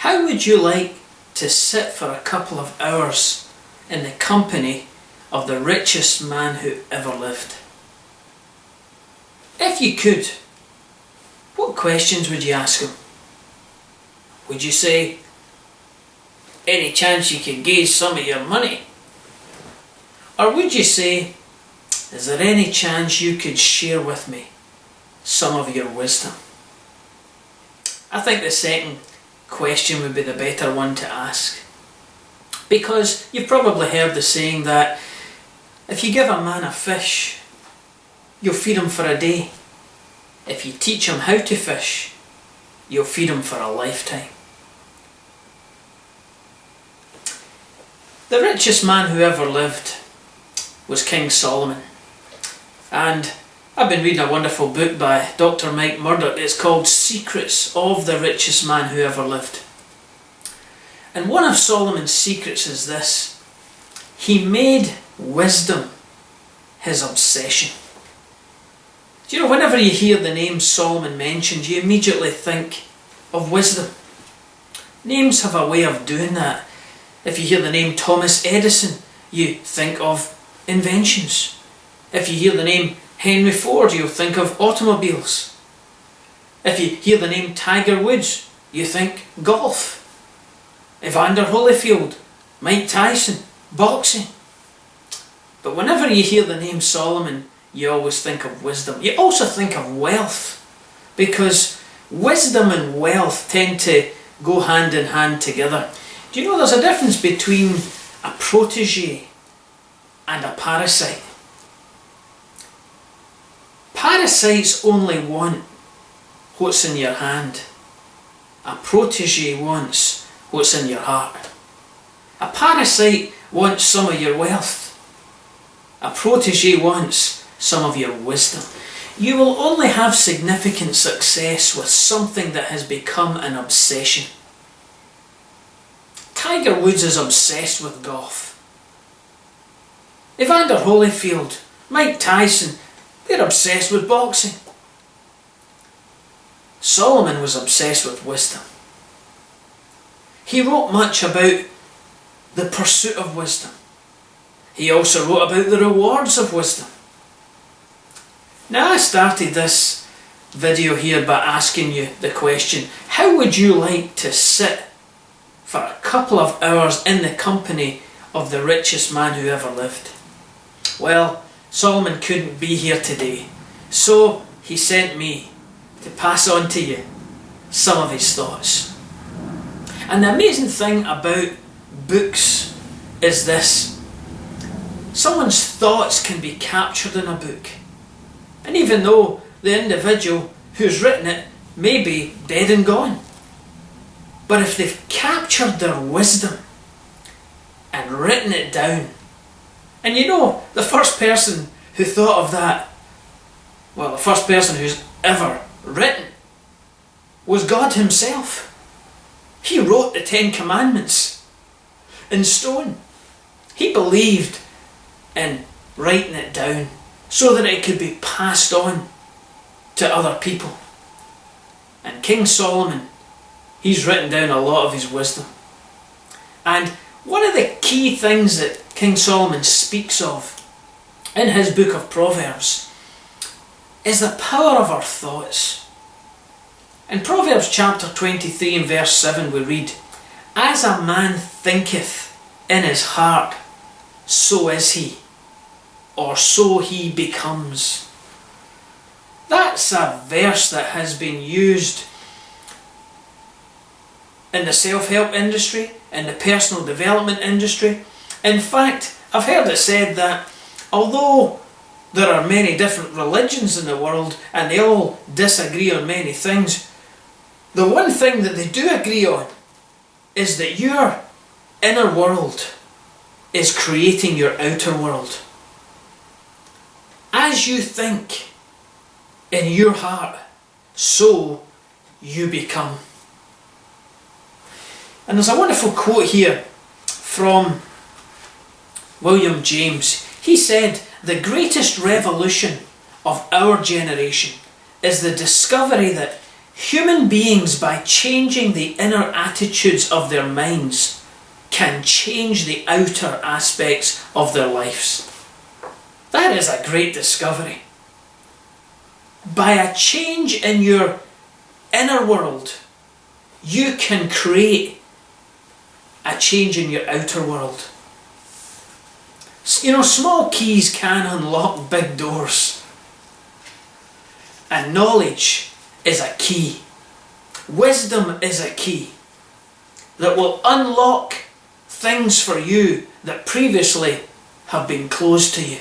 How would you like to sit for a couple of hours in the company of the richest man who ever lived? If you could, what questions would you ask him? Would you say, any chance you could gauge some of your money? Or would you say, is there any chance you could share with me some of your wisdom? I think the second question would be the better one to ask. Because you've probably heard the saying that if you give a man a fish, you'll feed him for a day. If you teach him how to fish, you'll feed him for a lifetime. The richest man who ever lived was King Solomon. And I've been reading a wonderful book by Dr. Mike Murdoch. It's called Secrets of the Richest Man Who Ever Lived. And one of Solomon's secrets is this: he made wisdom his obsession. Do you know, whenever you hear the name Solomon mentioned, you immediately think of wisdom. Names have a way of doing that. If you hear the name Thomas Edison, you think of inventions. If you hear the name Henry Ford, you'll think of automobiles. If you hear the name Tiger Woods, you think golf. Evander Holyfield, Mike Tyson, boxing. But whenever you hear the name Solomon, you always think of wisdom. You also think of wealth, because wisdom and wealth tend to go hand in hand together. Do you know there's a difference between a protege and a parasite? Parasites only want what's in your hand. A protege wants what's in your heart. A parasite wants some of your wealth. A protege wants some of your wisdom. You will only have significant success with something that has become an obsession. Tiger Woods is obsessed with golf. Evander Holyfield, Mike Tyson, they're obsessed with boxing. Solomon was obsessed with wisdom. He wrote much about the pursuit of wisdom. He also wrote about the rewards of wisdom. Now, I started this video here by asking you the question, how would you like to sit for a couple of hours in the company of the richest man who ever lived? Well, Solomon couldn't be here today, so he sent me to pass on to you some of his thoughts. And the amazing thing about books is this: someone's thoughts can be captured in a book. And even though the individual who's written it may be dead and gone, but if they've captured their wisdom and written it down, and you know, the first person who thought of that, well, the first person who's ever written, was God himself. He wrote the 10 Commandments in stone. He believed in writing it down so that it could be passed on to other people. And King Solomon, he's written down a lot of his wisdom. And one of the key things that King Solomon speaks of in his book of Proverbs is the power of our thoughts. In Proverbs chapter 23 and verse 7 we read, "As a man thinketh in his heart, so is he, or so he becomes." That's a verse that has been used in the self-help industry, in the personal development industry. In fact, I've heard it said that although there are many different religions in the world and they all disagree on many things, the one thing that they do agree on is that your inner world is creating your outer world. As you think in your heart, so you become. And there's a wonderful quote here from William James. He said, "The greatest revolution of our generation is the discovery that Human beings, by changing the inner attitudes of their minds, can change the outer aspects of their lives. That is a great discovery. By a change in your inner world, you can create a change in your outer world. You know, small keys can unlock big doors. And knowledge is a key. Wisdom is a key that will unlock things for you that previously have been closed to you.